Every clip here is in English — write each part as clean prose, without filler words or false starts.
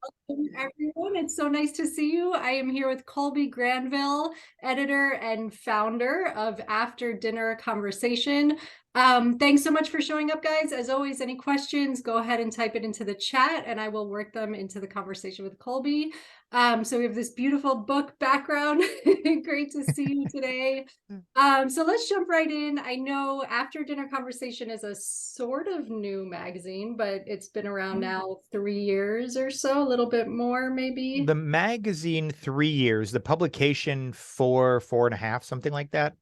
Welcome, everyone. It's so nice to see you. I am here with Kolby Granville, editor and founder of After Dinner Conversation. Thanks so much for showing up, guys. As always, any questions, go ahead and type it into the chat and I will work them into the conversation with Kolby. So we have this beautiful book background. Great to see you today. So let's jump right in. I know After Dinner Conversation is a sort of new magazine, but it's been around now 3 years or so, a little bit more maybe. The magazine 3 years, the publication four and a half, something like that.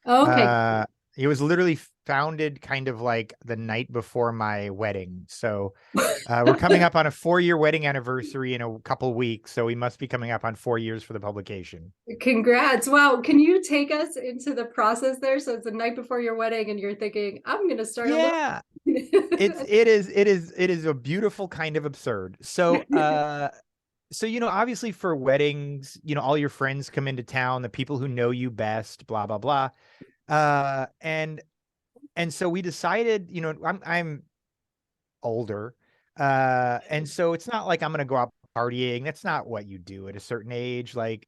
Okay. Uh, it was literally founded kind of like the night before my wedding. So we're coming up on a 4-year wedding anniversary in a couple weeks. So we must be coming up on 4 years for the publication. Congrats. Wow. Can you take us into the process there? So it's the night before your wedding and you're thinking, I'm going to start a little. Yeah, it is a beautiful kind of absurd. So obviously for weddings, all your friends come into town, the people who know you best, blah, blah, blah. And so we decided, I'm older. And so it's not like I'm going to go out partying. That's not what you do at a certain age. We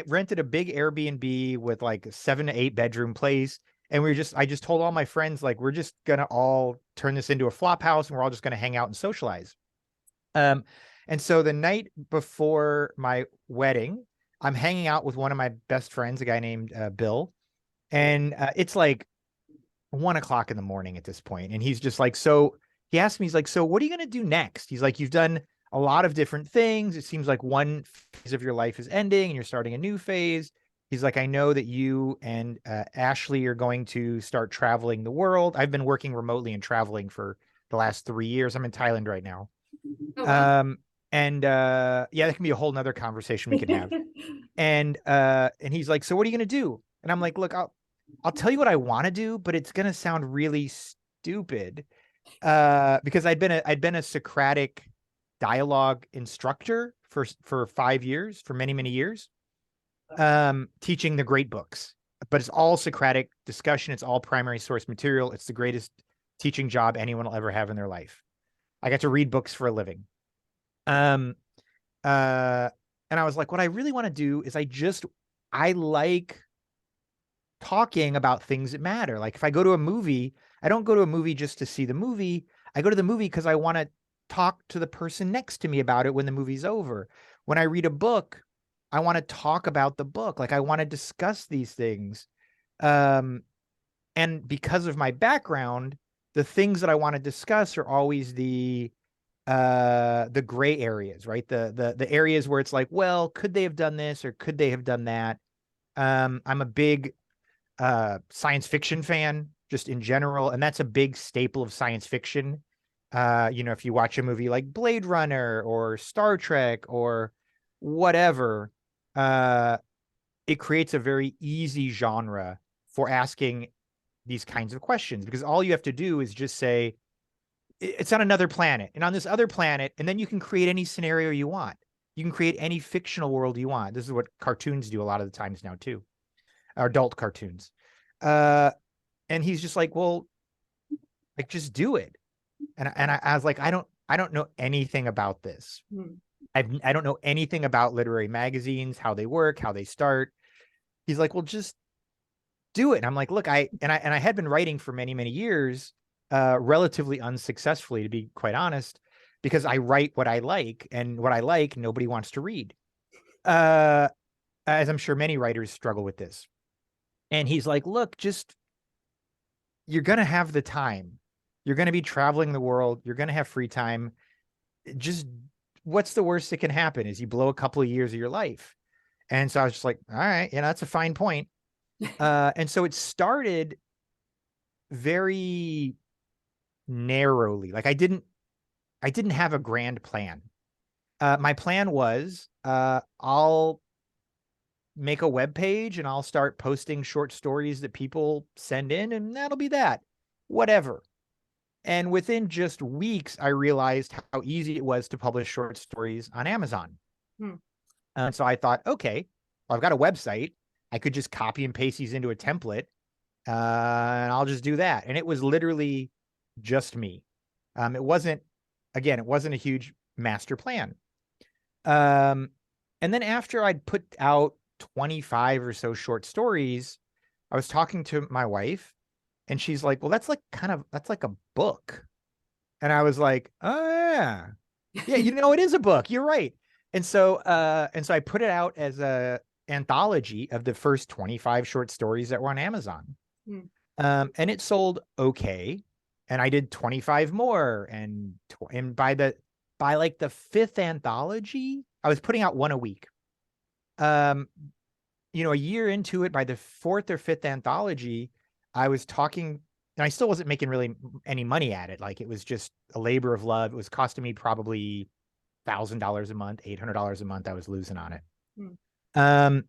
rented a big Airbnb with like a 7 to 8 bedroom place. And I just told all my friends, like, we're just going to all turn this into a flop house and we're all just going to hang out and socialize. And so the night before my wedding, I'm hanging out with one of my best friends, a guy named Bill. And it's like 1 o'clock in the morning at this point. And he's just like, so he asked me, he's like, so what are you going to do next? He's like, you've done a lot of different things. It seems like one phase of your life is ending and you're starting a new phase. He's like, I know that you and Ashley are going to start traveling the world. I've been working remotely and traveling for the last 3 years. I'm in Thailand right now. Oh, wow. Yeah, that can be a whole nother conversation we can have. And he's like, so what are you going to do? And I'm like, look, I'll tell you what I want to do, but it's going to sound really stupid. Because I'd been a Socratic dialogue instructor for 5 years, for many, many years, teaching the great books, but it's all Socratic discussion. It's all primary source material. It's the greatest teaching job anyone will ever have in their life. I got to read books for a living. And I was like, what I really want to do is I like talking about things that matter. Like if I go to a movie, I don't go to a movie just to see the movie. I go to the movie because I want to talk to the person next to me about it when the movie's over. When I read a book, I want to talk about the book. Like I want to discuss these things. And because of my background, the things that I want to discuss are always the gray areas, right? The areas where it's like, well, could they have done this or could they have done that? I'm a big science fiction fan just in general, and that's a big staple of science fiction. If you watch a movie like Blade Runner or Star Trek or whatever, it creates a very easy genre for asking these kinds of questions, because all you have to do is just say it's on another planet and on this other planet, and then you can create any scenario you want. You can create any fictional world you want. This is what cartoons do a lot of the times now too, or adult cartoons. And he's just like, well, like just do it. And I was like, I don't know anything about this. I don't know anything about literary magazines, how they work, how they start. He's like, well, just do it. And I'm like, look, I had been writing for many, many years, relatively unsuccessfully, to be quite honest, because I write what I like, and what I like, nobody wants to read. As I'm sure many writers struggle with this. And he's like, look, you're going to have the time. You're going to be traveling the world. You're going to have free time. Just what's the worst that can happen is you blow a couple of years of your life. And so I was just like, all right, that's a fine point. And so it started very narrowly. Like I didn't have a grand plan. My plan was, I'll make a web page and I'll start posting short stories that people send in, and that'll be that. Whatever. And within just weeks, I realized how easy it was to publish short stories on Amazon. And so I thought, okay, well, I've got a website. I could just copy and paste these into a template, and I'll just do that. And it was literally just me. It wasn't a huge master plan. And then after I'd put out 25 or so short stories, I was talking to my wife and she's like, well, that's like a book. And I was like, oh yeah. Yeah, it is a book. You're right. And so I put it out as a anthology of the first 25 short stories that were on Amazon. Mm. And it sold okay. And I did 25 more. And by like the fifth anthology, I was putting out one a week. Um, a year into it, by the fourth or fifth anthology, I was talking, and I still wasn't making really any money at it. Like, it was just a labor of love. It was costing me probably $1,000 a month, $800 a month I was losing on it. Mm.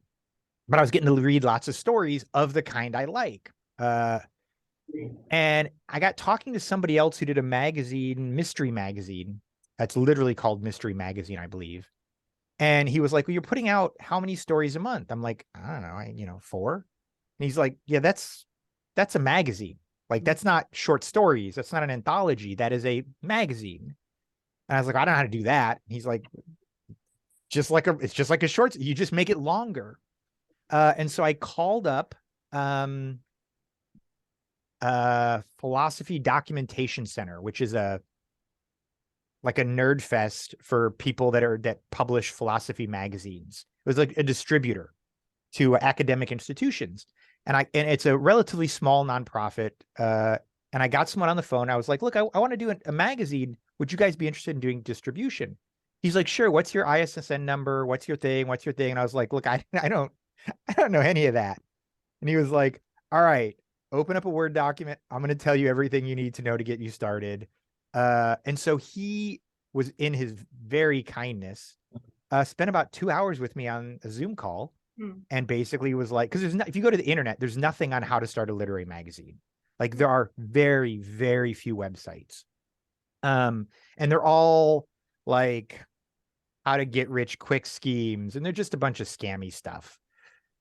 But I was getting to read lots of stories of the kind I like. And I got talking to somebody else who did a magazine, mystery magazine. That's literally called Mystery Magazine, I believe. And he was like, well, you're putting out how many stories a month? I'm like, I don't know, 4. And he's like, yeah, that's a magazine. Like, that's not short stories. That's not an anthology. That is a magazine. And I was like, I don't know how to do that. And he's like, it's just like a short, you just make it longer. And so I called up Philosophy Documentation Center, which is like a nerd fest for people that publish philosophy magazines. It was like a distributor to academic institutions. And it's a relatively small nonprofit. And I got someone on the phone. I was like, look, I want to do a magazine. Would you guys be interested in doing distribution? He's like, sure. What's your ISSN number? What's your thing? And I was like, look, I don't know any of that. And he was like, all right, open up a Word document. I'm going to tell you everything you need to know to get you started. And so he was, in his very kindness, spent about 2 hours with me on a Zoom call. And basically was like, because if you go to the internet, there's nothing on how to start a literary magazine. Like, there are very, very few websites. And they're all like how to get rich quick schemes. And they're just a bunch of scammy stuff.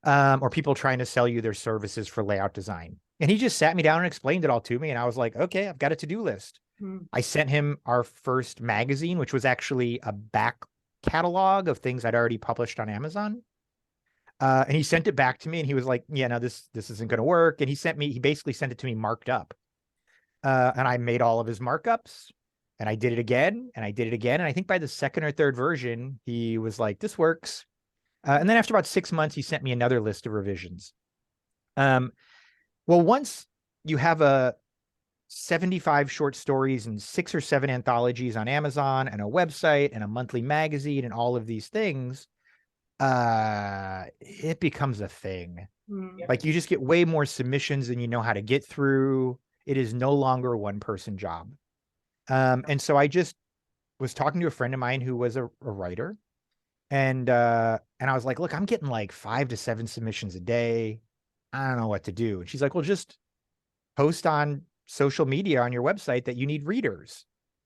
Or people trying to sell you their services for layout design. And he just sat me down and explained it all to me. And I was like, okay, I've got a to-do list. I sent him our first magazine, which was actually a back catalog of things I'd already published on Amazon. And he sent it back to me and he was like, yeah, no, this isn't going to work. And he basically sent it to me marked up. And I made all of his markups and I did it again and I did it again. And I think by the second or third version, he was like, this works. And then after about 6 months, he sent me another list of revisions. Well, once you have a 75 short stories and 6 or 7 anthologies on Amazon and a website and a monthly magazine and all of these things, it becomes a thing. Like, you just get way more submissions than you know how to get through. It is no longer a one-person job. And so I just was talking to a friend of mine who was a writer. And I was like, look, I'm getting like 5 to 7 submissions a day. I don't know what to do. And she's like, well, just post on social media on your website that you need readers.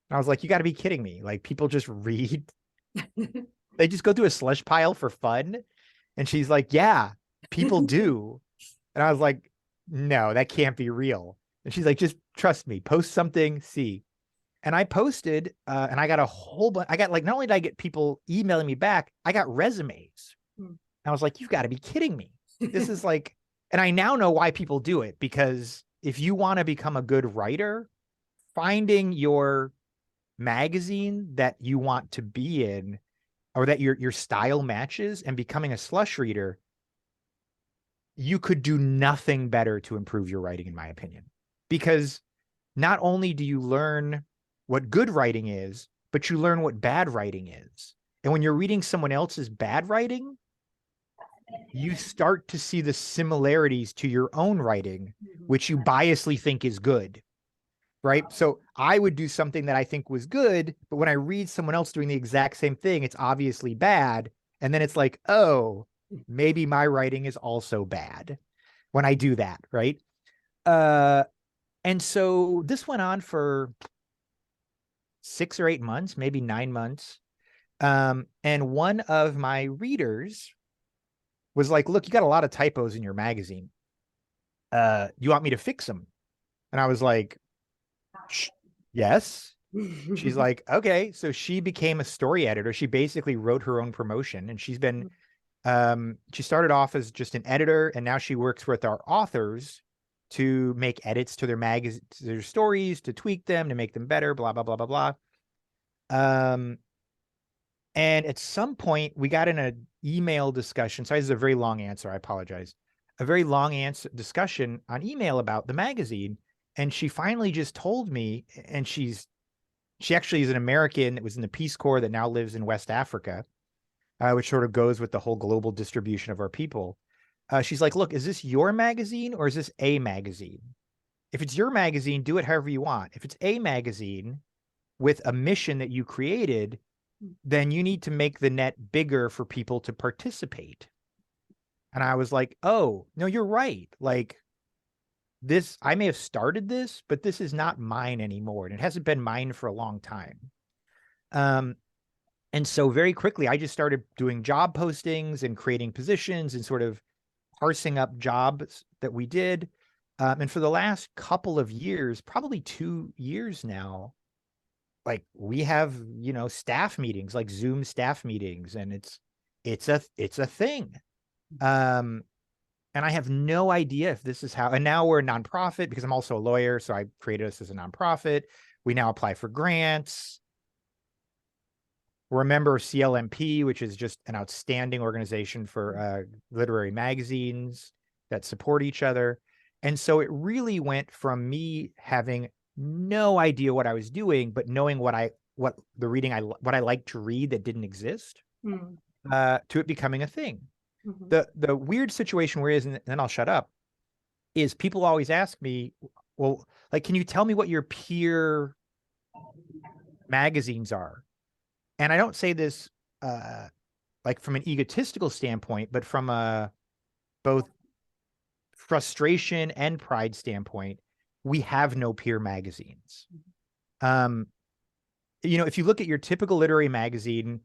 And I was like, you got to be kidding me. Like, people just read. They just go through a slush pile for fun. And she's like, yeah, people do. And I was like, no, that can't be real. And she's like, just trust me, post something, see. And I posted, and I got a whole bunch. I got, like, not only did I get people emailing me back, I got resumes. And I was like, you've got to be kidding me. This is like, and I now know why people do it, because if you want to become a good writer, finding your magazine that you want to be in, or that your style matches, and becoming a slush reader, you could do nothing better to improve your writing, in my opinion. Because not only do you learn what good writing is, but you learn what bad writing is. And when you're reading someone else's bad writing, you start to see the similarities to your own writing, which you biasly think is good. Right. So I would do something that I think was good, but when I read someone else doing the exact same thing, it's obviously bad. And then it's like, oh, maybe my writing is also bad when I do that. Right. And so this went on for 6 or 8 months, maybe 9 months. And one of my readers was like, look, you got a lot of typos in your magazine. You want me to fix them? And I was like, yes. She's like, okay. So she became a story editor. She basically wrote her own promotion, and she started off as just an editor, and now she works with our authors to make edits to their magazine, to their stories, to tweak them, to make them better, blah, blah, blah, blah, blah. And at some point we got in an email discussion. So this is a very long answer. I apologize. A very long answer discussion on email about the magazine. And she finally just told me, and she actually is an American that was in the Peace Corps that now lives in West Africa, which sort of goes with the whole global distribution of our people. She's like, look, is this your magazine or is this a magazine? If it's your magazine, do it however you want. If it's a magazine with a mission that you created, then you need to make the net bigger for people to participate. And I was like, oh, no, you're right. Like this, I may have started this, but this is not mine anymore. And it hasn't been mine for a long time. And so very quickly, I just started doing job postings and creating positions and sort of parsing up jobs that we did. And for the last couple of years, probably 2 years now, like we have, staff meetings, like Zoom staff meetings, and it's a thing. And I have no idea if this is how, and now we're a nonprofit because I'm also a lawyer. So I created us as a nonprofit. We now apply for grants. We're a member of CLMP, which is just an outstanding organization for literary magazines that support each other. And so it really went from me having no idea what I was doing, but knowing what I like to read that didn't exist, to it becoming a thing. The weird situation where is, and then I'll shut up, is people always ask me, well, like, can you tell me what your peer magazines are? And I don't say this like from an egotistical standpoint, but from a both frustration and pride standpoint. We have no peer magazines. If you look at your typical literary magazine,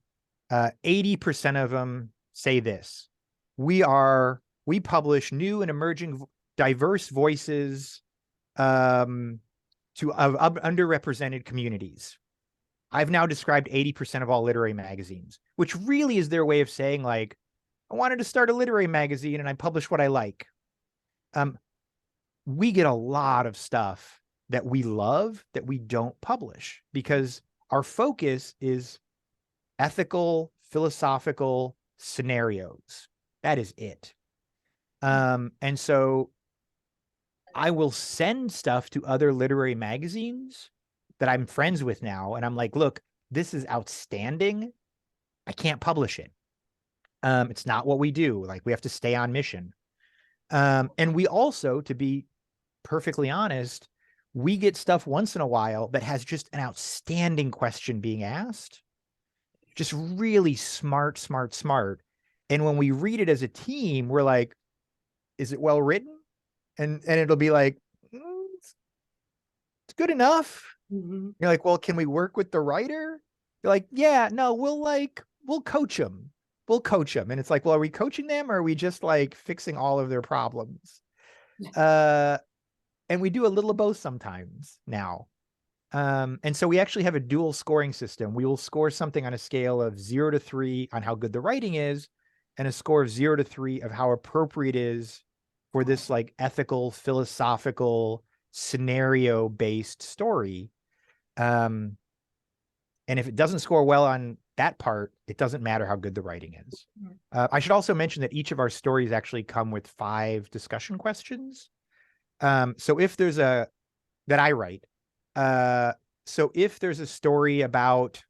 80% of them say this: we publish new and emerging diverse voices of underrepresented communities. I've now described 80% of all literary magazines, which really is their way of saying, like, I wanted to start a literary magazine and I publish what I like. We get a lot of stuff that we love that we don't publish because our focus is ethical, philosophical scenarios. That is it. And so I will send stuff to other literary magazines that I'm friends with now. And I'm like, look, this is outstanding. I can't publish it. It's not what we do. Like, we have to stay on mission. And we also, to be perfectly honest, we get stuff once in a while that has just an outstanding question being asked. Just really smart. And when we read it as a team, we're like, is it well written? And it'll be like, it's good enough. You're like, well, can we work with the writer? You're like, yeah, no, we'll coach them. We'll coach them. And it's like, well, are we coaching them or are we just like fixing all of their problems? And we do a little of both sometimes now. And so we actually have a dual scoring system. We will score something on a scale of 0 to 3 on how good the writing is, and a score of 0 to 3 of how appropriate it is for this like ethical, philosophical, scenario-based story. And if it doesn't score well on that part, it doesn't matter how good the writing is. I should also mention that each of our stories actually come with 5 discussion questions. So if there's that I write, so if there's a story about,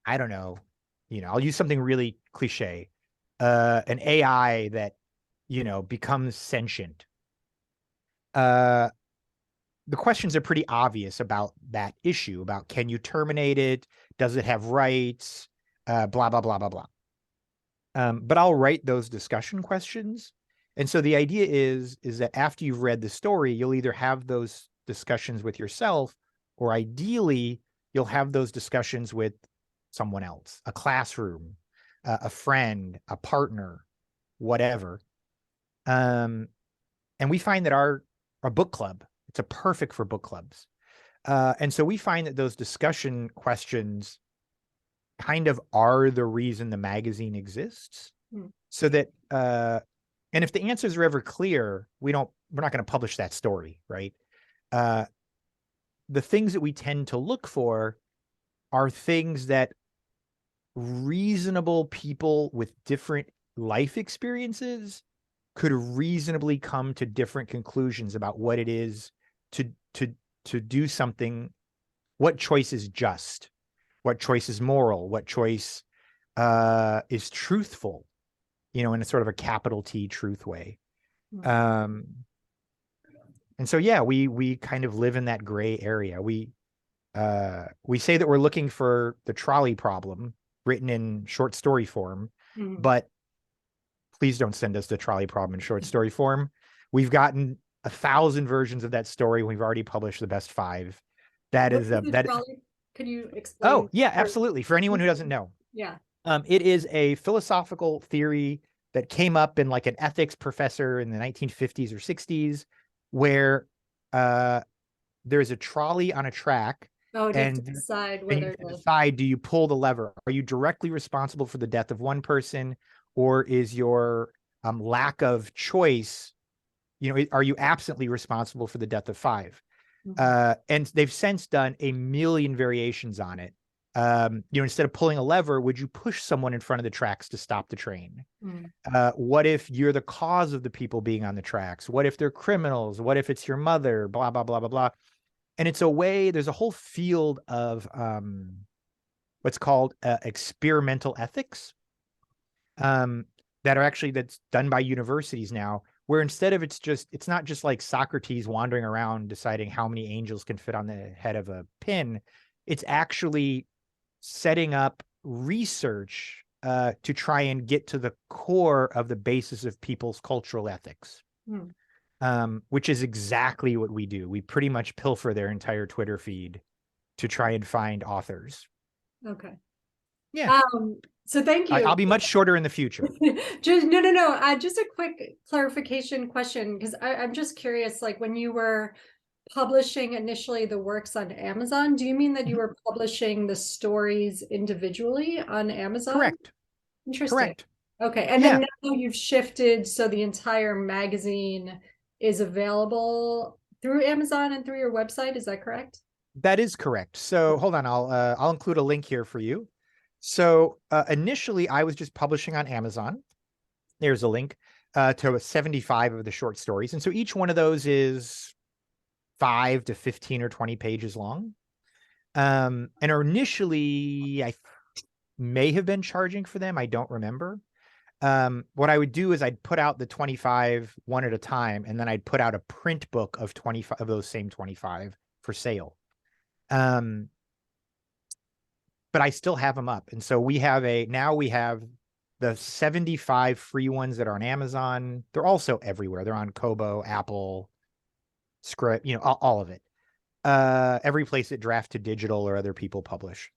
I don't know, I'll use something really cliche, an AI that, becomes sentient. The questions are pretty obvious about that issue, about can you terminate it? Does it have rights? Blah, blah, blah, blah, blah. But I'll write those discussion questions. And so the idea is that after you've read the story, you'll either have those discussions with yourself, or ideally you'll have those discussions with someone else, a classroom, a friend, a partner, whatever. And we find that our book club, it's a perfect for book clubs. And so we find that those discussion questions kind of are the reason the magazine exists. Hmm. So that, and if the answers are ever clear, we're not going to publish that story, right? The things that we tend to look for are things that reasonable people with different life experiences could reasonably come to different conclusions about what it is to do something, what choice is just, what choice is moral, what choice is truthful, in a sort of a capital T truth way. And so, yeah, we kind of live in that gray area. We say that we're looking for the trolley problem written in short story form, but please don't send us the trolley problem in short story form. We've gotten 1,000 versions of that story. We've already published the best 5. That What is is the that. trolley? Could you explain? Oh, yeah, absolutely. For anyone who doesn't know, Yeah. it is a philosophical theory that came up in like an ethics professor in the 1950s or 60s, where there's a trolley on a track, Oh, do you have to and decide you whether have to to? decide, do you pull the lever? Are you directly responsible for the death of one person, or is your lack of choice, are you absently responsible for the death of 5? And they've since done a million variations on it. Instead of pulling a lever, would you push someone in front of the tracks to stop the train? What if you're the cause of the people being on the tracks? What if they're criminals? What if it's your mother? Blah, blah, blah, blah, blah. And it's a way, there's a whole field of what's called experimental ethics that are actually, that's done by universities now, where instead of it's not just like Socrates wandering around deciding how many angels can fit on the head of a pin. It's actually setting up research to try and get to the core of the basis of people's cultural ethics, which is exactly what we do. We pretty much pilfer their entire Twitter feed to try and find authors. Okay. Yeah. So thank you. I'll be much shorter in the future. Just no. Just a quick clarification question, because I'm just curious. Like when you were publishing initially the works on Amazon, do you mean that you were publishing the stories individually on Amazon? Correct. Interesting. Correct. Okay, and Yeah. then now you've shifted, so the entire magazine is available through Amazon and through your website. Is that correct? That is correct. So hold on, I'll include a link here for you. So initially, I was just publishing on Amazon. There's a link to 75 of the short stories, and so each one of those is 5 to 15 or 20 pages long. And initially, I may have been charging for them. I don't remember. What I would do is I'd put out the 25 one at a time, and then I'd put out a print book of 25 of those same 25 for sale. But I still have them up. And so we have the 75 free ones that are on Amazon. They're also everywhere. They're on Kobo, Apple, Script, all of it. Every place that Draft to Digital or other people publish.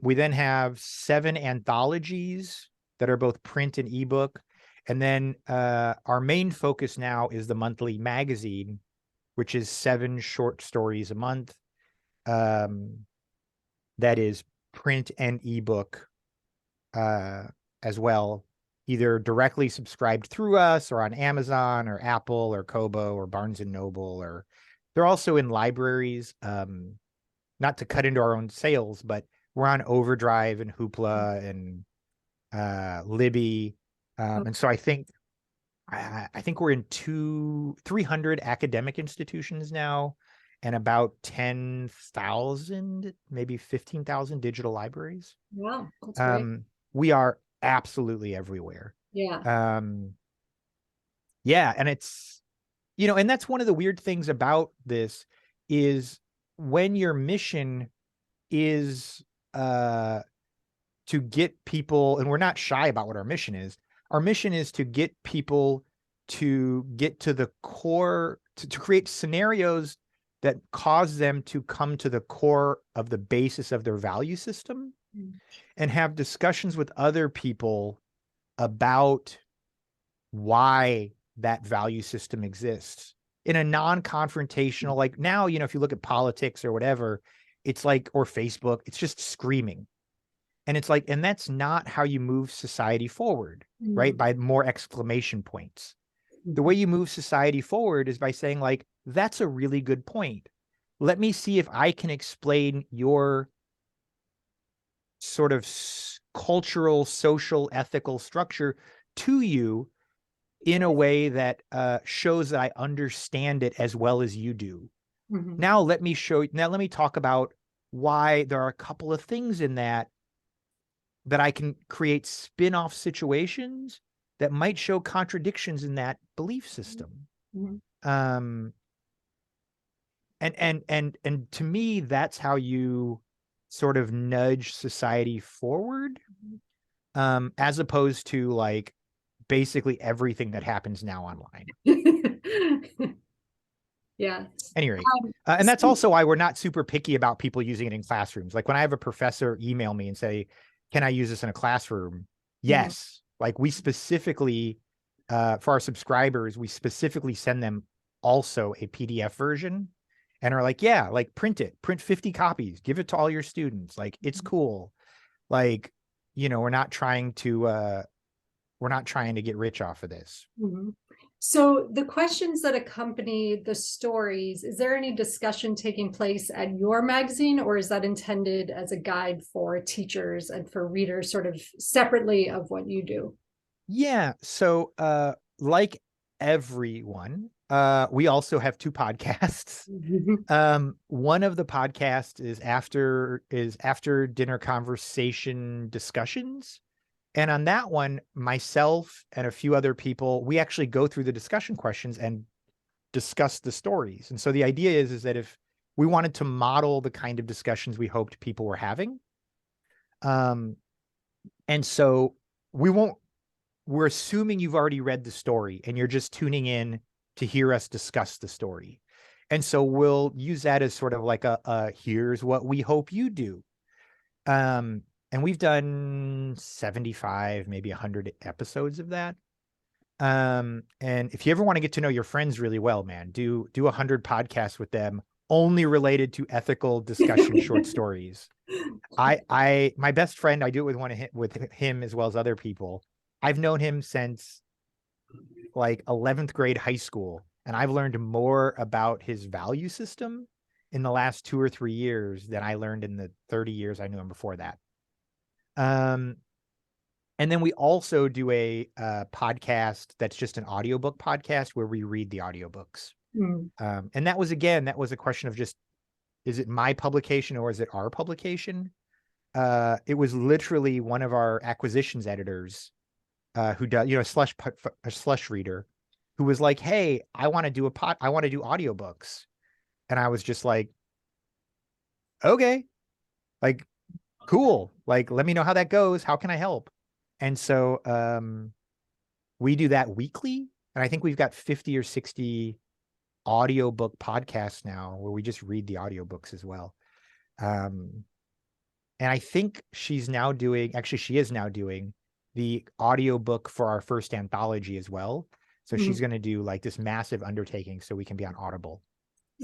We then have 7 anthologies that are both print and ebook. And then our main focus now is the monthly magazine, which is 7 short stories a month. That is print and ebook as well, either directly subscribed through us or on Amazon or Apple or Kobo or Barnes and Noble, or they're also in libraries. Not to cut into our own sales, but we're on Overdrive and Hoopla and Libby. And so I think we're in 300 academic institutions now, and about 10,000, maybe 15,000 digital libraries. Wow, that's great. We are absolutely everywhere. Yeah. Yeah, and it's, and that's one of the weird things about this is when your mission is to get people, and we're not shy about what our mission is. Our mission is to get people to get to the core, to create scenarios that cause them to come to the core of the basis of their value system and have discussions with other people about why that value system exists. in a non-confrontational, like now, you know, if you look at politics or whatever, it's like, or Facebook, it's just screaming. And it's like, and that's not how you move society forward, right? By more exclamation points. The way you move society forward is by saying, like, that's a really good point. Let me see if I can explain your sort of cultural, social, ethical structure to you in a way that shows that I understand it as well as you do. Mhm. Now let me talk about why there are a couple of things in that I can create spin-off situations that might show contradictions in that belief system. Mhm. Um, and to me, that's how you sort of nudge society forward, as opposed to like basically everything that happens now online. Yeah. Anyway, and that's So- also why we're not super picky about people using it in classrooms. Like when I have a professor email me and say, "Can I use this in a classroom?" Mhm. Yes. Like we specifically, for our subscribers, we specifically send them also a PDF version, and are like, "Yeah, like print it, print 50 copies, give it to all your students. Like it's cool." Like, you know, we're not trying to get rich off of this. Mhm. So the questions that accompany the stories, is there any discussion taking place at your magazine, or is that intended as a guide for teachers and for readers sort of separately of what you do? Yeah. So, like everyone, we also have two podcasts. Mhm. One of the podcasts is after dinner conversation discussions. And on that one, myself and a few other people, we actually go through the discussion questions and discuss the stories. And so the idea is that if we wanted to model the kind of discussions we hoped people were having, um, and so we won't we're assuming you've already read the story and you're just tuning in to hear us discuss the story. And so we'll use that as sort of like a here's what we hope you do. And we've done 75, maybe 100 episodes of that. And if you ever want to get to know your friends really well, man, do 100 podcasts with them only related to ethical discussion short stories. My best friend, I do it with with him as well as other people. I've known him since like 11th grade high school, and I've learned more about his value system in the last 2 or 3 years than I learned in the 30 years I knew him before that. Um, and then we also do a podcast that's just an audiobook podcast where we read the audiobooks. Mm. And that was a question of just, is it my publication or is it our publication? It was literally one of our acquisitions editors, who does, you know, a slush reader, who was like, "Hey, I want to do audiobooks." And I was just like, "Okay, like cool. Like let me know how that goes. How can I help?" And so we do that weekly, and I think we've got 50 or 60 audiobook podcasts now where we just read the audiobooks as well. Um And I think she is now doing the audiobook for our first anthology as well. So she's Mhm. going to do like this massive undertaking so we can be on Audible.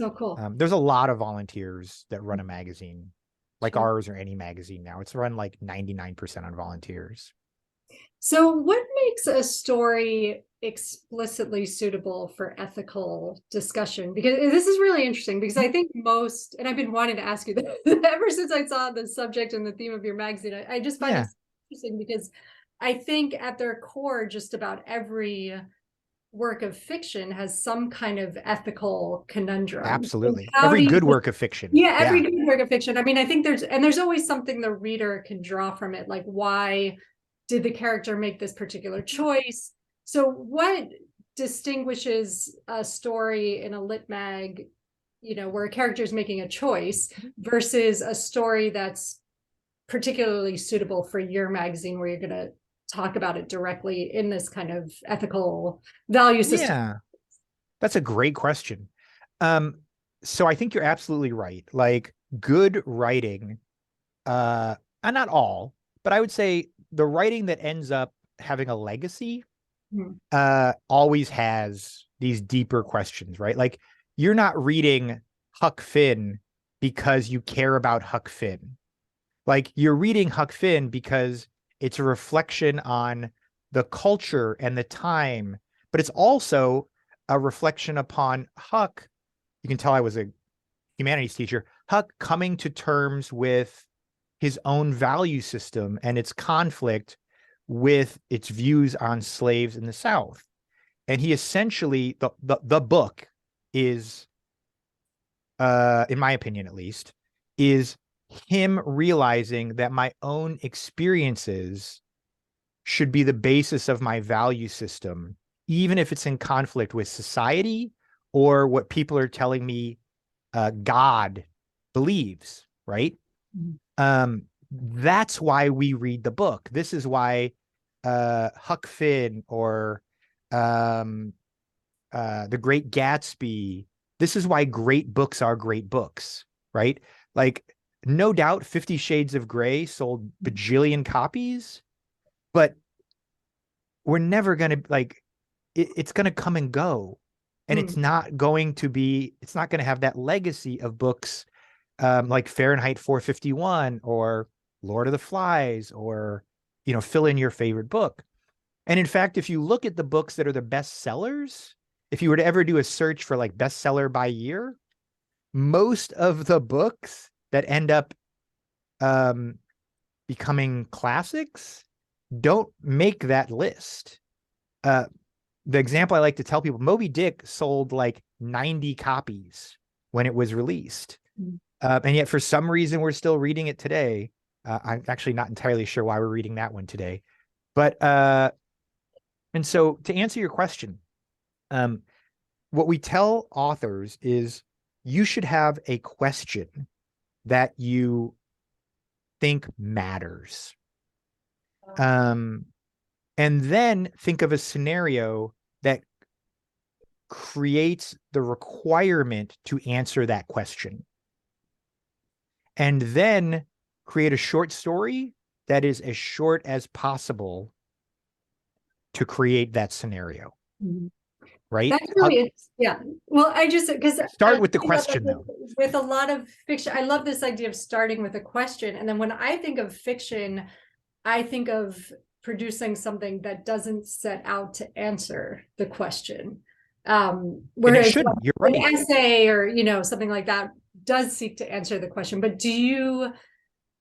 Oh, cool. There's a lot of volunteers that run a magazine like Sure. ours or any magazine now. It's run like 99% on volunteers. So, what makes a story explicitly suitable for ethical discussion? Because this is really interesting, because I think most, and I've been wanting to ask you that ever since I saw the subject and the theme of your magazine, I just find it Yeah, so interesting because I think at their core, just about every work of fiction has some kind of ethical conundrum. So absolutely. how Every do you, good work of fiction. yeah, every Yeah. good work of fiction. I mean, I think there's always something the reader can draw from it, like why did the character make this particular choice? So what distinguishes a story in a lit mag, you know, where a character is making a choice versus a story that's particularly suitable for your magazine where you're going to talk about it directly in this kind of ethical value system? Yeah. That's a great question. Um, so I think you're absolutely right. Like good writing, and not all, but I would say the writing that ends up having a legacy, Mhm. always has these deeper questions, right? Like you're not reading Huck Finn because you care about Huck Finn. Like you're reading Huck Finn because it's a reflection on the culture and the time, but it's also a reflection upon Huck. You can tell I was a humanities teacher. Huck coming to terms with his own value system and its conflict with its views on slaves in the South. And he essentially, the book is, in my opinion at least, is him realizing that my own experiences should be the basis of my value system, even if it's in conflict with society or what people are telling me God believes, right? That's why we read the book. This is why Huck Finn or The Great Gatsby, this is why great books are great books, right? Like, no doubt 50 Shades of Grey sold bajillion copies, but we're never going to, like, it's going to come and go. And it's not going to have that legacy of books like Fahrenheit 451 or Lord of the Flies or, fill in your favorite book. And in fact, if you look at the books that are the best sellers, if you were to ever do a search for like bestseller by year, most of the books that end up becoming classics don't make that list. The example I like to tell people, Moby Dick sold like 90 copies when it was released. And yet for some reason, we're still reading it today. I'm actually not entirely sure why we're reading that one today. But, and so to answer your question, what we tell authors is you should have a question that you think matters. And then think of a scenario that creates the requirement to answer that question. And then create a short story that is as short as possible to create that scenario. Right? That's really, yeah. Well, because start with the question though. With a lot of fiction, I love this idea of starting with a question. And then when I think of fiction, I think of producing something that doesn't set out to answer the question. Whereas you're right. An essay or something like that does seek to answer the question. But do you,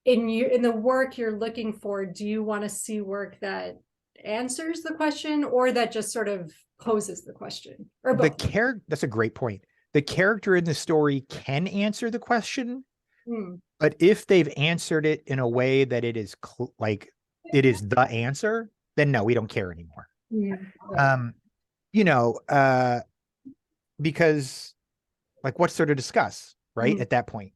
in the work you're looking for, do you want to see work that answers the question or that just sort of poses the question? Or both? That's a great point. The character in the story can answer the question, but if they've answered it in a way that it is it is the answer, then no, we don't care anymore. Because like what's there to discuss, right? At that point.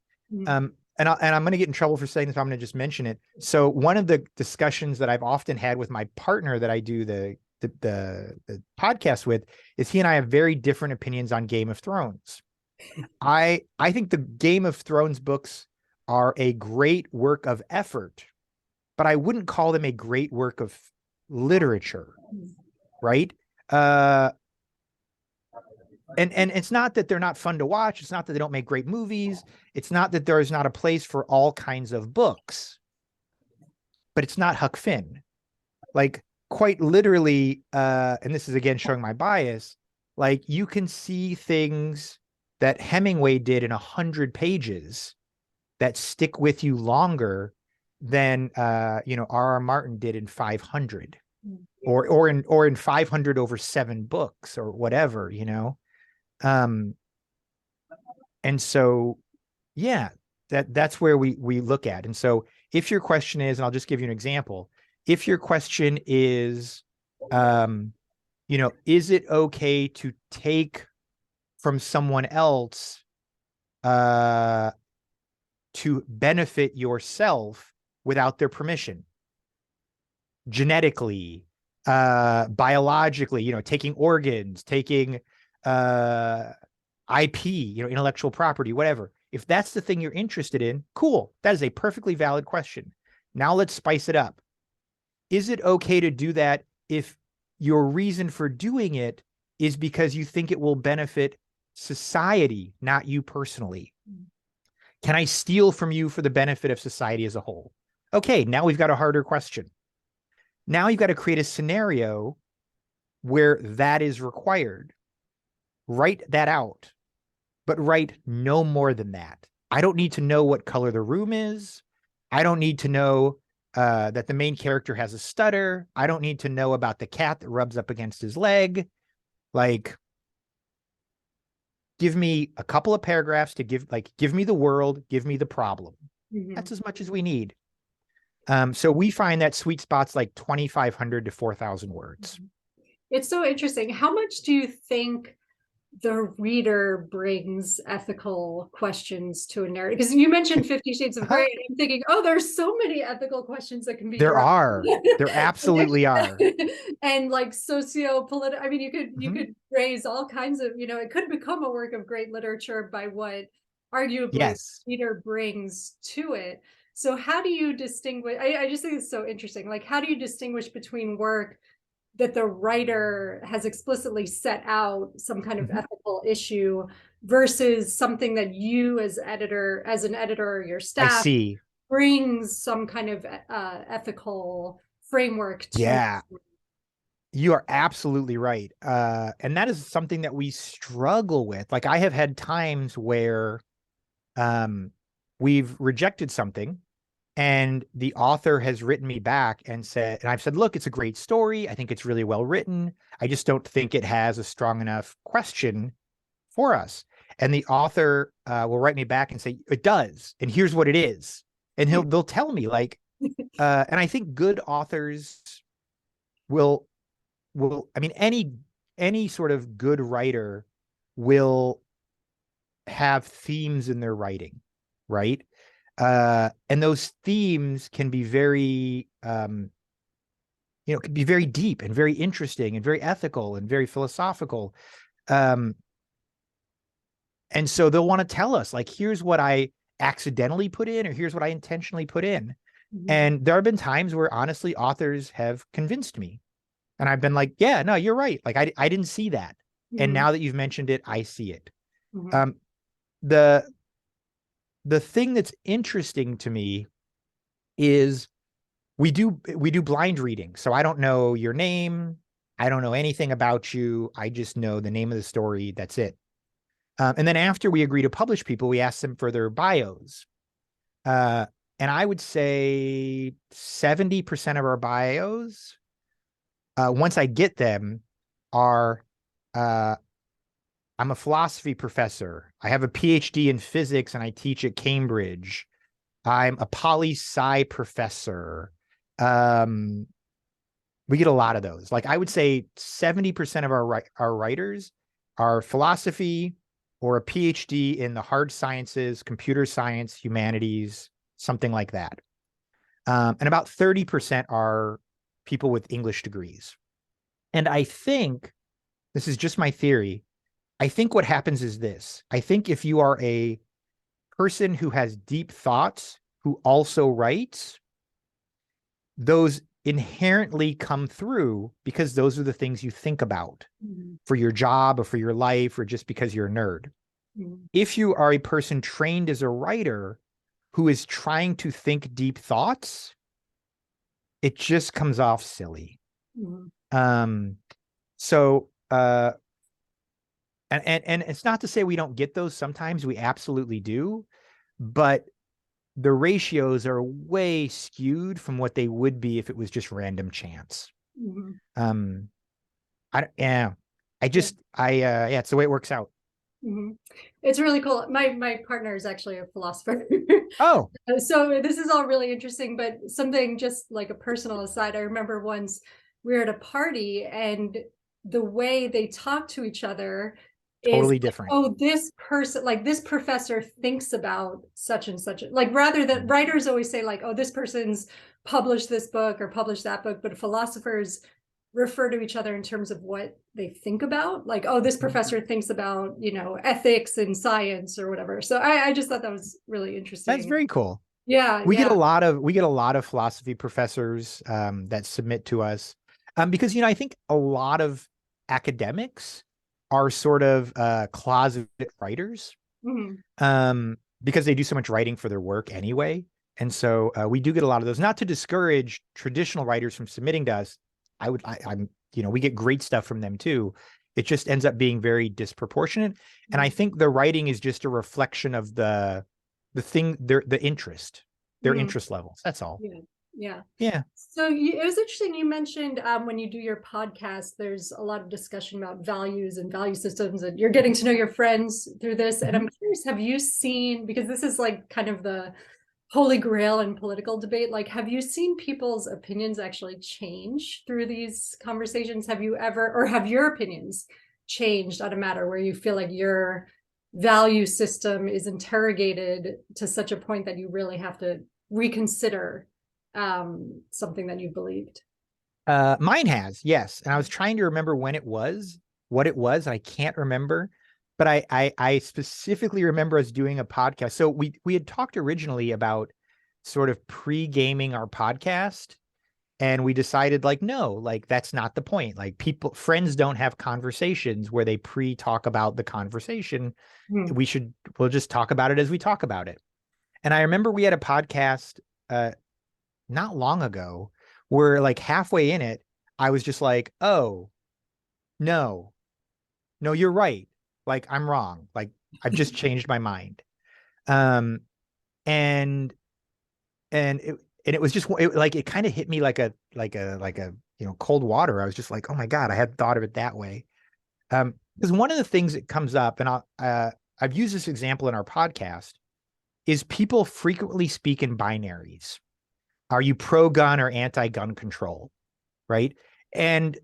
And I'm going to get in trouble for saying this, but I'm going to just mention it. So one of the discussions that I've often had with my partner that I do the podcast with is he and I have very different opinions on Game of Thrones. I think the Game of Thrones books are a great work of effort, but I wouldn't call them a great work of literature, right? And it's not that they're not fun to watch. It's not that they don't make great movies. It's not that there is not a place for all kinds of books, but it's not Huck Finn. Like quite literally, and this is again showing my bias, like you can see things that Hemingway did in 100 pages that stick with you longer than R.R. Martin did in 500 or in 500 over 7 books or whatever, and so yeah, that's where we look at. And so if your question is, and I'll just give you an example, if your question is is it okay to take from someone else to benefit yourself without their permission, genetically, biologically, taking organs, taking IP, intellectual property, whatever. If that's the thing you're interested in, cool. That is a perfectly valid question. Now let's spice it up. Is it okay to do that if your reason for doing it is because you think it will benefit society, not you personally. Can I steal from you for the benefit of society as a whole? Okay, now we've got a harder question. Now you've got to create a scenario where that is required. Write that out, but write no more than that. I don't need to know what color the room is. I don't need to know that the main character has a stutter. I don't need to know about the cat that rubs up against his leg. Like, give me a couple of paragraphs to give me the world, give me the problem. That's as much as we need. So we find that sweet spot's like 2,500 to 4,000 words. It's so interesting. How much do you think the reader brings ethical questions to a narrative? Because you mentioned 50 Shades of Grey, and I'm thinking, oh, there's so many ethical questions that can be There absolutely are. And like socio-political, I mean, you could raise all kinds of, it could become a work of great literature by what arguably Yes. the reader brings to it. So how do you distinguish? I just think it's so interesting. Like, how do you distinguish between work that the writer has explicitly set out some kind of ethical issue versus something that you as an editor or your staff brings some kind of ethical framework to? Yeah, you are absolutely right. And that is something that we struggle with. Like, I have had times where we've rejected something and the author has written me back and I've said, look, it's a great story. I think it's really well written. I just don't think it has a strong enough question for us. And the author will write me back and say, it does. And here's what it is. And they'll tell me, like, and I think good authors will, I mean, any sort of good writer will have themes in their writing, right? And those themes can be very, can be very deep and very interesting and very ethical and very philosophical. And so they'll want to tell us, like, here's what I accidentally put in, or here's what I intentionally put in. And there have been times where, honestly, authors have convinced me. And I've been like, yeah, no, you're right. Like, I didn't see that. And now that you've mentioned it, I see it. The thing that's interesting to me is we do blind reading. So I don't know your name. I don't know anything about you. I just know the name of the story. That's it. And then after we agree to publish people, we ask them for their bios. And I would say 70% of our bios, once I get them, are I'm a philosophy professor. I have a PhD in physics and I teach at Cambridge. I'm a poli-sci professor. We get a lot of those. Like, I would say 70% of our writers are philosophy or a PhD in the hard sciences, computer science, humanities, something like that. And about 30% are people with English degrees. And I think, this is just my theory, I think what happens is this. I think if you are a person who has deep thoughts, who also writes, those inherently come through because those are the things you think about for your job or for your life or just because you're a nerd. If you are a person trained as a writer who is trying to think deep thoughts, it just comes off silly. And it's not to say we don't get those. Sometimes we absolutely do, but the ratios are way skewed from what they would be if it was just random chance. Yeah, it's the way it works out. It's really cool. My partner is actually a philosopher. Oh, so this is all really interesting, but something just like a personal aside. I remember once we were at a party and the way they talk to each other totally is different. Oh, this person, like this professor thinks about such and such, like rather than writers always say like, oh, this person's published this book or published that book, but philosophers refer to each other in terms of what they think about, like, oh, this professor thinks about, ethics and science or whatever. So I just thought that was really interesting. That's very cool. Yeah. We get a lot of philosophy professors that submit to us because, I think a lot of academics are sort of closet writers, because they do so much writing for their work anyway. And so we do get a lot of those. Not to discourage traditional writers from submitting to us. I'm, we get great stuff from them too. It just ends up being very disproportionate. And I think the writing is just a reflection of the interest, their interest levels. That's all. Yeah. Yeah. Yeah. So it was interesting. You mentioned when you do your podcast, there's a lot of discussion about values and value systems, and you're getting to know your friends through this. And I'm curious, have you seen, because this is like kind of the holy grail in political debate, like, have you seen people's opinions actually change through these conversations? Have you ever, or have your opinions changed on a matter where you feel like your value system is interrogated to such a point that you really have to reconsider something that you believed? Mine has, yes. And I was trying to remember when it was, what it was. I can't remember, but I specifically remember us doing a podcast. So we had talked originally about sort of pre-gaming our podcast, and we decided like, no, like that's not the point. Like friends don't have conversations where they pre-talk about the conversation. We'll just talk about it as we talk about it. And I remember we had a podcast not long ago where like halfway in it, I was just like, oh, no, you're right. Like I'm wrong. Like I've just changed my mind. And it was just like, it kind of hit me like a cold water. I was just like, oh my God, I hadn't thought of it that way. Because one of the things that comes up, and I've used this example in our podcast, is people frequently speak in binaries. Are you pro-gun or anti-gun control? Right. And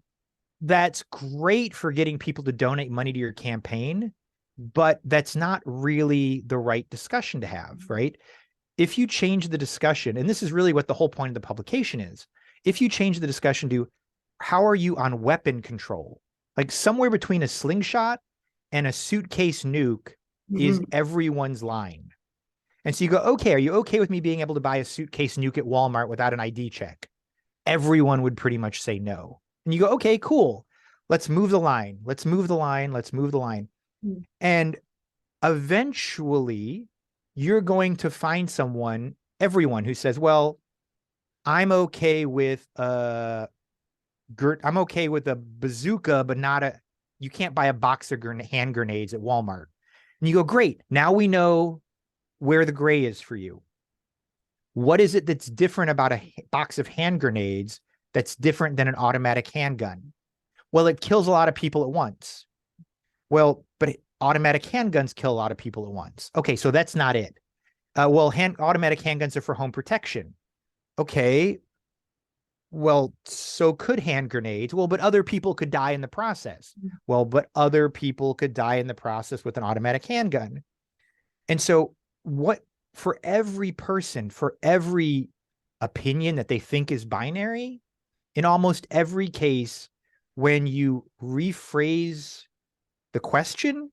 that's great for getting people to donate money to your campaign, but that's not really the right discussion to have, right? If you change the discussion, and this is really what the whole point of the publication is, if you change the discussion to how are you on weapon control, like somewhere between a slingshot and a suitcase nuke is everyone's line. And so you go, okay, are you okay with me being able to buy a suitcase nuke at Walmart without an ID check? Everyone would pretty much say no. And you go, okay, cool. Let's move the line. Let's move the line. Let's move the line. And eventually you're going to find everyone who says, well, I'm okay with I'm okay with a bazooka, but you can't buy a box of hand grenades at Walmart. And you go, great. Now we know where the gray is for you. What is it that's different about a box of hand grenades that's different than an automatic handgun? Well, it kills a lot of people at once. Well, but automatic handguns kill a lot of people at once. Okay, so that's not it. Automatic handguns are for home protection. Okay, well, so could hand grenades. Well, but other people could die in the process. Well, but other people could die in the process with an automatic handgun. And so for every person, for every opinion that they think is binary, in almost every case, when you rephrase the question,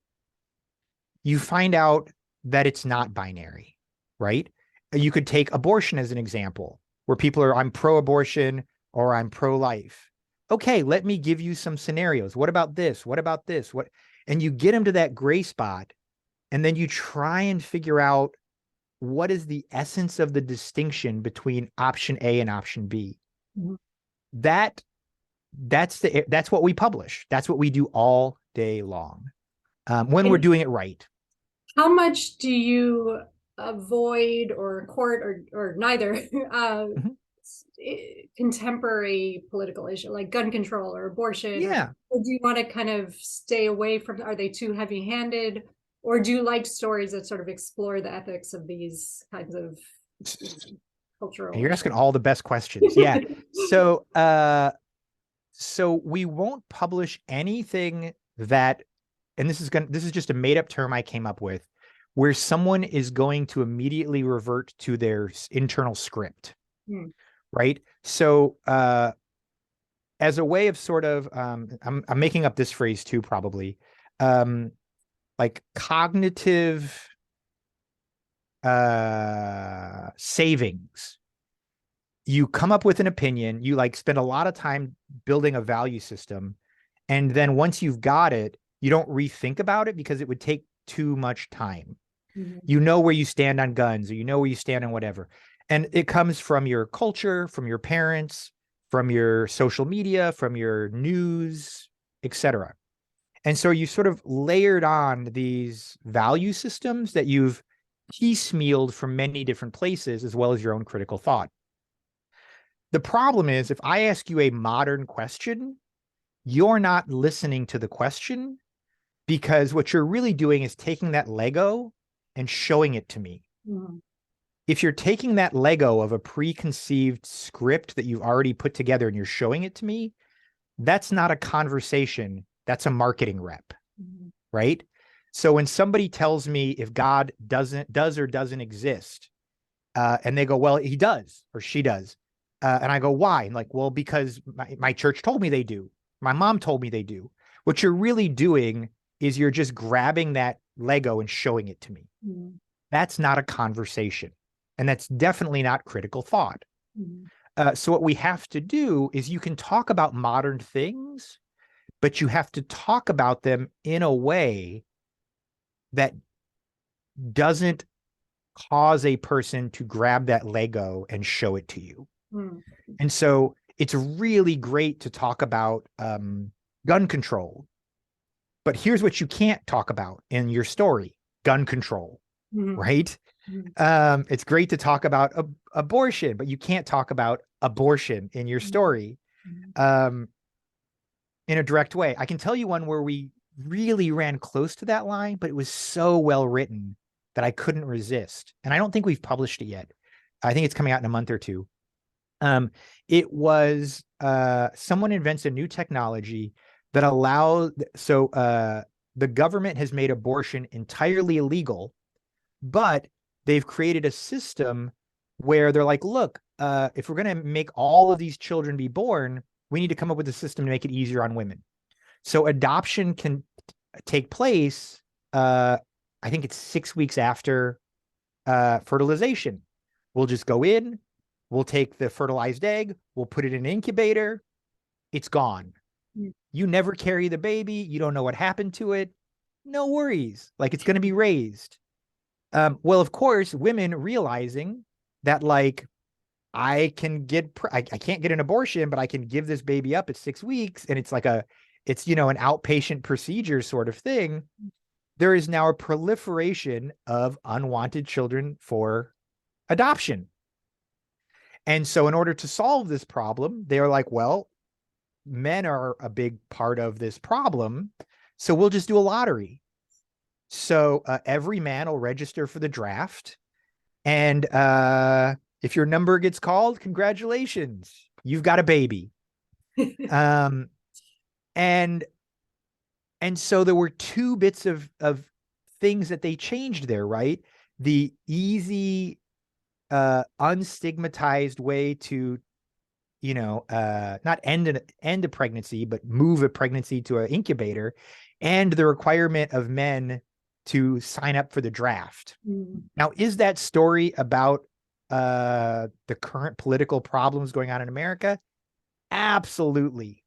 you find out that it's not binary, right? You could take abortion as an example, where people are, I'm pro-abortion or I'm pro-life. Okay, let me give you some scenarios. What about this? What about this? And you get them to that gray spot, and then you try and figure out what is the essence of the distinction between option A and option B. That's what we publish. That's what we do all day long, when we're doing it right. How much do you avoid or court or neither contemporary political issue like gun control or abortion? Yeah. Or do you want to kind of stay away from, are they too heavy-handed? Or do you like stories that sort of explore the ethics of these kinds of cultural? You're asking all the best questions. Yeah. So we won't publish anything that, and this is just a made up term I came up with, where someone is going to immediately revert to their internal script. Right. So, as a way of sort of, I'm making up this phrase too, probably, like cognitive savings. You come up with an opinion, you like spend a lot of time building a value system, And then once you've got it, you don't rethink about it because it would take too much time. Mhm. You know where you stand on guns, or you know where you stand on whatever. And it comes from your culture, from your parents, from your social media, from your news, etc. And so you sort of layered on these value systems that you've piecemealed from many different places, as well as your own critical thought. The problem is, if I ask you a modern question, you're not listening to the question, because what you're really doing is taking that Lego and showing it to me. Mhm. If you're taking that Lego of a preconceived script that you've already put together and you're showing it to me, that's not a conversation. That's a marketing rep, Mhm. right? So when somebody tells me if God does or doesn't exist, and they go, well, he does or she does. And I go, why? And like, well, because my church told me they do. My mom told me they do. What you're really doing is you're just grabbing that Lego and showing it to me. Mhm. That's not a conversation. And that's definitely not critical thought. Mhm. So what we have to do is, you can talk about modern things, but you have to talk about them in a way that doesn't cause a person to grab that Lego and show it to you. Mhm. And so it's really great to talk about gun control. But here's what you can't talk about in your story: gun control, Mhm. right? Mhm. It's great to talk about abortion, but you can't talk about abortion in your Mhm. story Mhm. um, in a direct way. I can tell you one where we really ran close to that line, but it was so well written that I couldn't resist. And I don't think we've published it yet. I think it's coming out in a month or two. It was someone invents a new technology that allows, the government has made abortion entirely illegal, but they've created a system where they're like, look, if we're going to make all of these children be born, we need to come up with a system to make it easier on women. So adoption can take place, I think it's 6 weeks after fertilization. We'll just go in, we'll take the fertilized egg, we'll put it in an incubator, it's gone. Mhm. You never carry the baby, you don't know what happened to it. No worries. Like, it's going to be raised. Well, of course, women realizing that, like, I can't get an abortion, but I can give this baby up at 6 weeks, and it's like it's an outpatient procedure sort of thing. There is now a proliferation of unwanted children for adoption. And so in order to solve this problem, they're like, well, men are a big part of this problem, so we'll just do a lottery. So every man will register for the draft, and if your number gets called, congratulations, you've got a baby. Um, and so there were two bits of things that they changed there, right? The easy, unstigmatized way to, not end a pregnancy, but move a pregnancy to an incubator, and the requirement of men to sign up for the draft. Mhm. Now, is that story about the current political problems going on in America? Absolutely.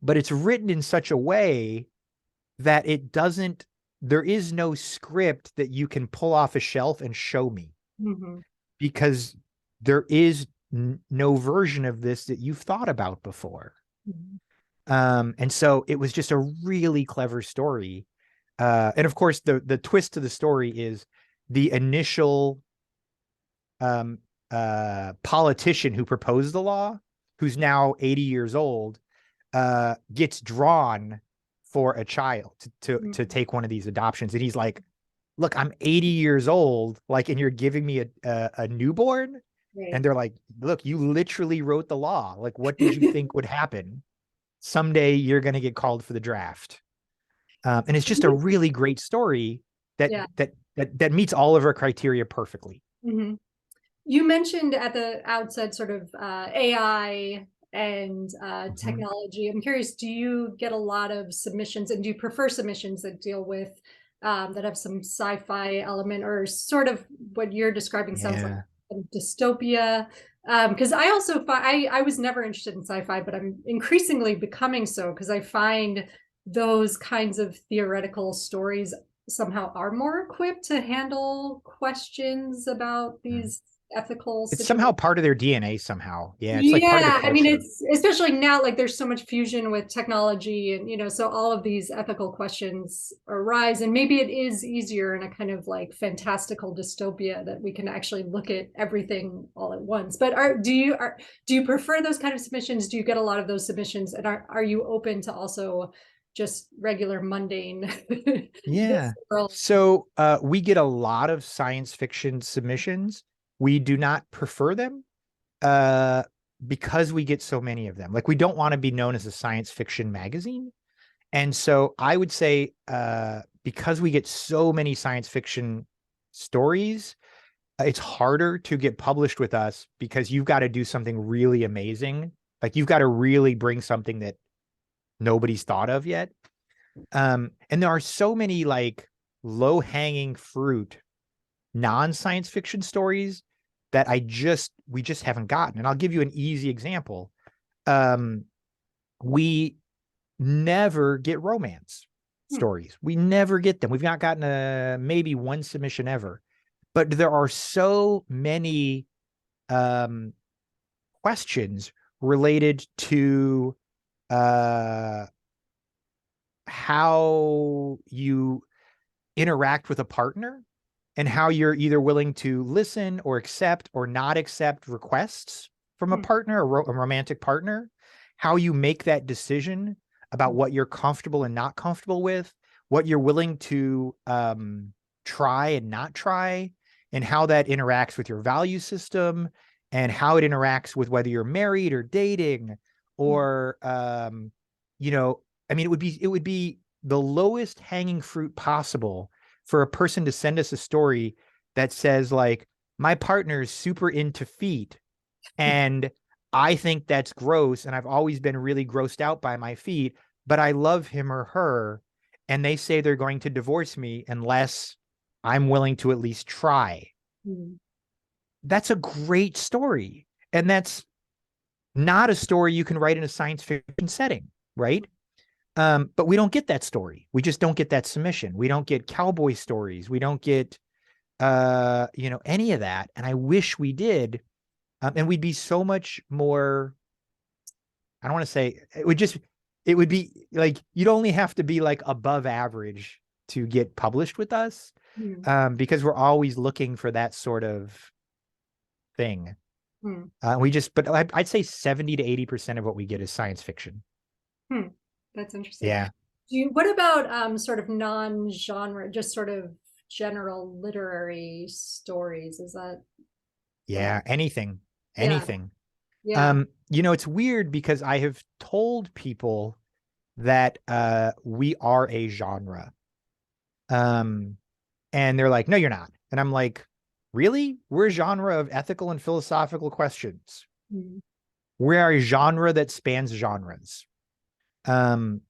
But it's written in such a way that there is no script that you can pull off a shelf and show me, Mhm. because there is no version of this that you've thought about before. Mhm. And so it was just a really clever story. And of course, the twist to the story is the initial um, politician who proposed the law, who's now 80 years old, gets drawn for a child to Mhm. take one of these adoptions. And he's like, look, I'm 80 years old, like, and you're giving me a newborn. And Right. they're like, look, you literally wrote the law. Like, what did you think would happen? Someday you're going to get called for the draft. And it's just a really great story that Yeah. meets all of our criteria perfectly. Mhm. You mentioned at the outset sort of AI and Mhm. technology. I'm curious, do you get a lot of submissions, and do you prefer submissions that deal with that have some sci-fi element, or sort of what you're describing sounds like Yeah. a dystopia? Because I also find I was never interested in sci-fi, but I'm increasingly becoming so because I find those kinds of theoretical stories somehow are more equipped to handle questions about Mm. these ethical It's somehow situations. part of their DNA somehow. Yeah, it's like part of the Yeah, I mean, culture. it's especially now, like there's so much fusion with technology and, so all of these ethical questions arise. And maybe it is easier in a kind of like fantastical dystopia that we can actually look at everything all at once. But do you prefer those kind of submissions? Do you get a lot of those submissions? And are you open to also just regular mundane Yeah. visceral? So we get a lot of science fiction submissions. We do not prefer them uh, because we get so many of them. Like we don't want to be known as a science fiction magazine. And so I would say because we get so many science fiction stories, it's harder to get published with us because you've got to do something really amazing. Like you've got to really bring something that nobody's thought of yet. And there are so many like low hanging fruit non-science fiction stories that we just haven't gotten. And I'll give you an easy example. Um, we never get romance Hmm, stories. We never get them. We've not gotten maybe one submission ever. But there are so many um, questions related to uh, how you interact with a partner and how you're either willing to listen or accept or not accept requests from a hmm, partner, a romantic partner, how you make that decision about hmm, what you're comfortable and not comfortable with, what you're willing to try and not try, and how that interacts with your value system and how it interacts with whether you're married or dating hmm. or you know, I mean, it would be the lowest hanging fruit possible for a person to send us a story that says like my partner is super into feet and I think that's gross and I've always been really grossed out by my feet, but I love him or her and they say they're going to divorce me unless I'm willing to at least try. Hmm. That's a great story. And that's not a story you can write in a science fiction setting, right? But we don't get that story. We just don't get that submission. We don't get cowboy stories. We don't get any of that. And I wish we did. And we'd be so much more, I don't want to say it would be like, you'd only have to be like above average to get published with us. Hmm. Because we're always looking for that sort of thing. Hmm. But I'd say 70 to 80% of what we get is science fiction. Hmm. That's interesting. Yeah. What about sort of non-genre, just sort of general literary stories? Is that Yeah. Anything, yeah, anything. yeah. It's weird because I have told people that we are a genre. Um, and they're like, no, you're not. And I'm like, really? We're a genre of ethical and philosophical questions. Hmm. We are a genre that spans genres. Um,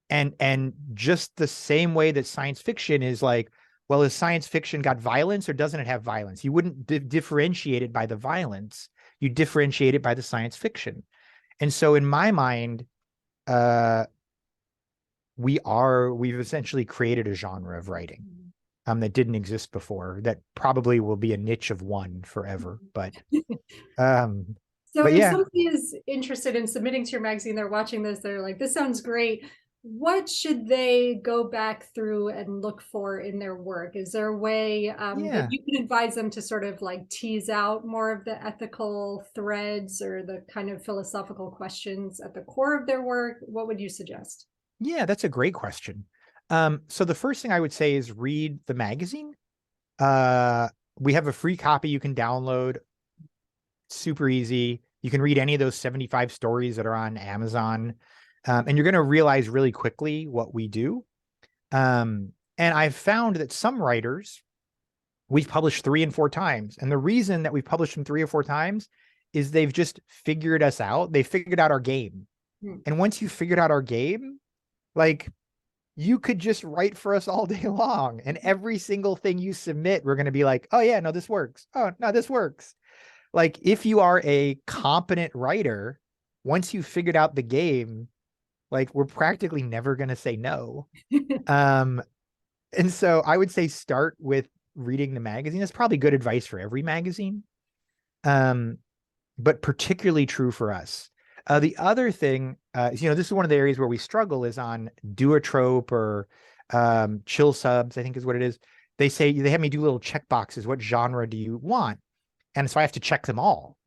and just the same way that science fiction is like, well, has science fiction got violence or doesn't it have violence? You wouldn't differentiate it by the violence. You differentiate it by the science fiction. And so in my mind, uh, we've essentially created a genre of writing that didn't exist before that probably will be a niche of one forever. Um, So but if yeah, somebody is interested in submitting to your magazine, they're watching this, they're like, this sounds great. What should they go back through and look for in their work? Is there a way that yeah, you can advise them to sort of like tease out more of the ethical threads or the kind of philosophical questions at the core of their work? What would you suggest? yeah, that's a great question. So the first thing I would say is read the magazine. Uh, we have a free copy you can download. Super easy. You can read any of those 75 stories that are on Amazon. And you're going to realize really quickly what we do. And I've found that some writers, we've published 3 and 4 times. And the reason that we've published them 3 or 4 times is they've just figured us out. They figured out our game. Hmm. And once you figured out our game, like you could just write for us all day long. And every single thing you submit, we're going to be like, oh, yeah, no, this works. Oh, no, this works. like if you are a competent writer, once you've figured out the game, like we're practically never going to say no. Um, and so I would say start with reading the magazine. That's probably good advice for every magazine. Um, but particularly true for us. The other thing, this is one of the areas where we struggle is on Duotrope or Chill Subs, I think is what it is. They have me do little check boxes. What genre do you want? And so I have to check them all.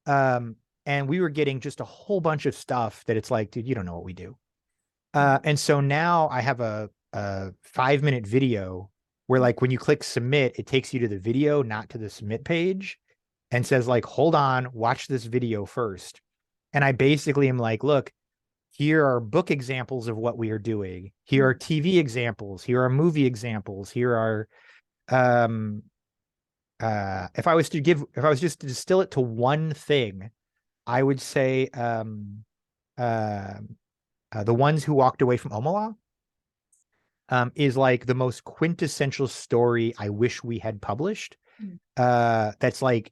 And we were getting just a whole bunch of stuff that it's like, dude, you don't know what we do. And so now I have a 5-minute video where like when you click submit, it takes you to the video, not to the submit page, and says like, hold on, watch this video first. And I basically am like, look, here are book examples of what we are doing. Here are TV examples. Here are movie examples. Here are if I was just to distill it to one thing, I would say The Ones Who Walked Away from Omaha is like the most quintessential story I wish we had published. That's like,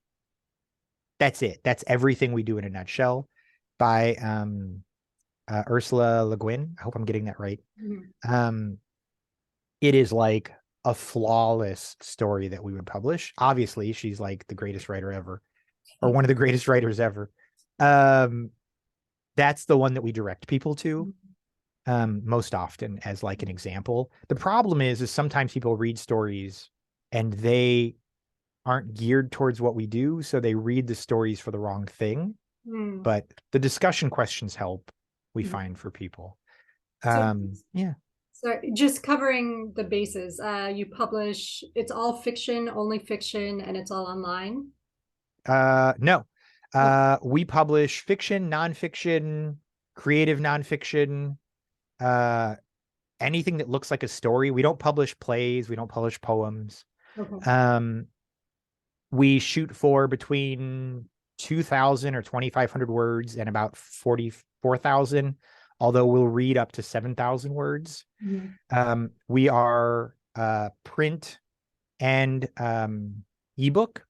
that's it. That's everything we do in a nutshell, by Ursula Le Guin. I hope I'm getting that right. It is like a flawless story that we would publish. Obviously, she's like the greatest writer ever, or one of the greatest writers ever. That's the one that we direct people to most often as like an example. The problem is sometimes people read stories and they aren't geared towards what we do, so they read the stories for the wrong thing. But the discussion questions help, we find, for people. Yeah. So just covering the bases, you publish, it's all fiction, only fiction, and it's all online? No. We publish fiction, nonfiction, creative nonfiction, anything that looks like a story. We don't publish plays. We don't publish poems. Okay. We shoot for between 2,000 or 2,500 words and about 44,000, although we'll read up to 7,000 words. We are print and ebook.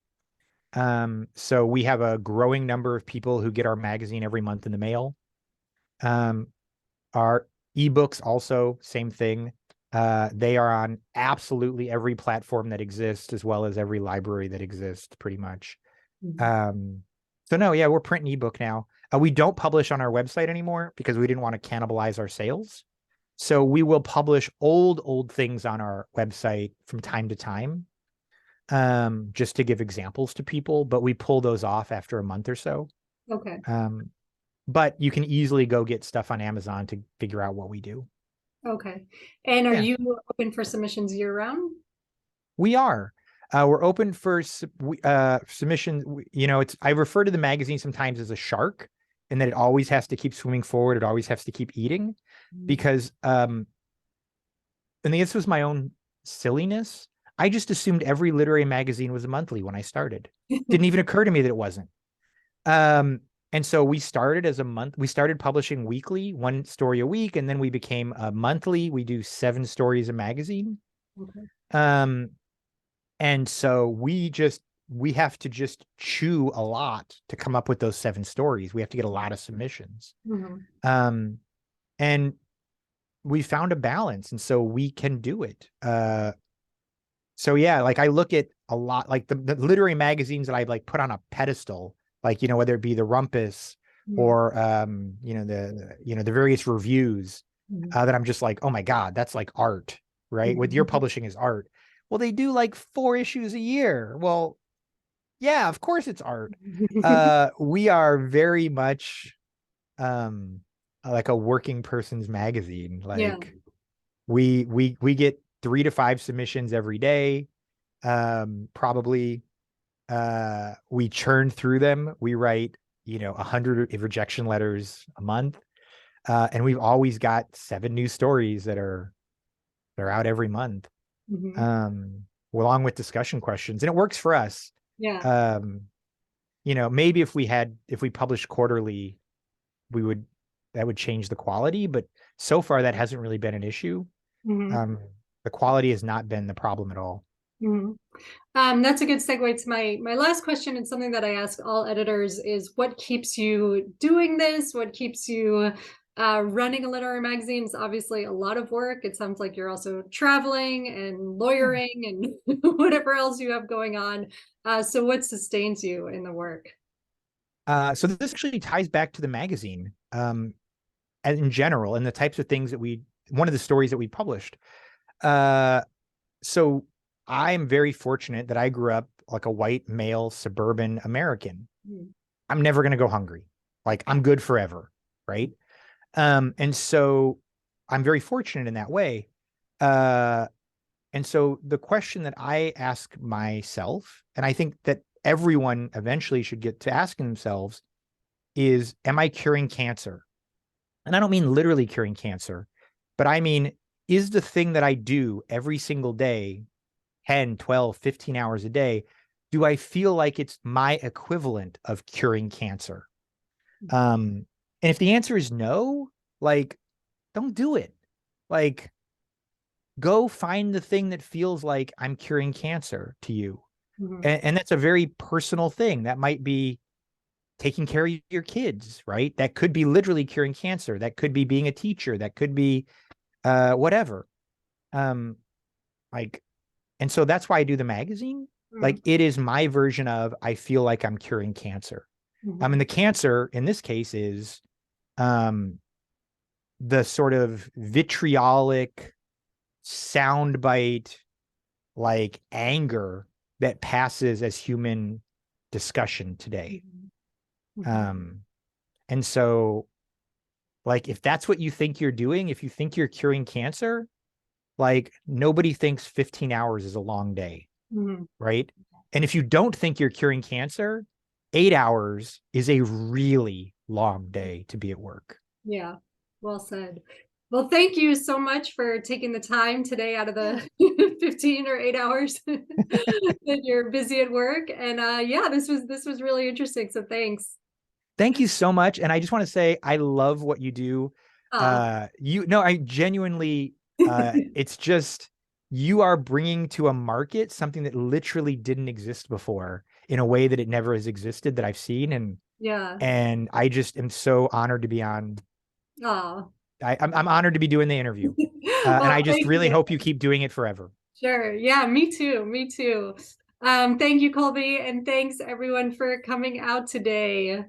So we have a growing number of people who get our magazine every month in the mail. Our ebooks also, same thing. They are on absolutely every platform that exists, as well as every library that exists, pretty much. So no, yeah, we're print and ebook now. We don't publish on our website anymore because we didn't want to cannibalize our sales. So we will publish old things on our website from time to time, just to give examples to people, but we pull those off after a month or so. Okay. But you can easily go get stuff on Amazon to figure out what we do. Okay. And are you open for submissions year round? We are. We're open for submissions. I refer to the magazine sometimes as a shark, and that it always has to keep swimming forward. It always has to keep eating, because, and this was my own silliness. I just assumed every literary magazine was a monthly when I started. Didn't even occur to me that it wasn't. And so we started as a month. We started publishing weekly, one story a week, and then we became a monthly. We do 7 stories a magazine. Okay. And so we have to just chew a lot to come up with those 7 stories. We have to get a lot of submissions. And we found a balance, and so we can do it. So yeah, like I look at a lot, like the literary magazines that I like put on a pedestal, like, whether it be the Rumpus or, the various reviews, that I'm just like, oh my God, that's like art, right? What you're publishing is art. Well, they do like 4 issues a year. Well, yeah, of course it's art. We are very much, like a working person's magazine. Like we get 3 to 5 submissions every day. Probably, we churn through them. We write, 100 rejection letters a month. And we've always got 7 new stories that are out every month. Along with discussion questions, and it works for us. Yeah. Maybe if we published quarterly, that would change the quality, but so far that hasn't really been an issue. The quality has not been the problem at all. Mhm. That's a good segue to my last question, and something that I ask all editors is, what keeps you doing this? What keeps you running a literary magazine? Is obviously a lot of work. It sounds like you're also traveling and Yeah. lawyering and whatever else you have going on. So what sustains you in the work? So this actually ties back to the magazine, and in general, and the types of things that one of the stories that we published. Uh, so I'm very fortunate that I grew up like a white male suburban American. Mm. I'm never going to go hungry. Like I'm good forever. Right. And so I'm very fortunate in that way. Uh, and so the question that I ask myself, and I think that everyone eventually should get to asking themselves is, am I curing cancer? And I don't mean literally curing cancer, but I mean, is the thing that I do every single day, 10, 12, 15 hours a day, do I feel like it's my equivalent of curing cancer? And if the answer is no, like, don't do it. Like, go find the thing that feels like I'm curing cancer to you. Mhm. And that's a very personal thing. That might be taking care of your kids, right? That could be literally curing cancer. That could be being a teacher. That could be whatever. Um, like, and so that's why I do the magazine. Mhm. Like, it is my version of I feel like I'm curing cancer. Mhm. And the cancer in this case is um the sort of vitriolic soundbite like anger that passes as human discussion today. Mhm. Mhm. Um, and so like if that's what you think you're doing, if you think you're curing cancer, like nobody thinks 15 hours is a long day, Mhm. right? And if you don't think you're curing cancer, 8 hours is a really long day to be at work. Yeah, well said. Well, thank you so much for taking the time today out of Yeah. the 15 or 8 hours that you're busy at work. And yeah, this was really interesting. So thanks. Thank you so much. And I just want to say I love what you do. Ah, I genuinely it's just you are bringing to a market something that literally didn't exist before in a way that it never has existed that I've seen. yeah. And I just am so honored to be on. Ah. I'm honored to be doing the interview. And Well, I just thank really you. hope you keep doing it forever. Sure. Yeah, me too. Me too. Thank you, Colby, and thanks everyone for coming out today.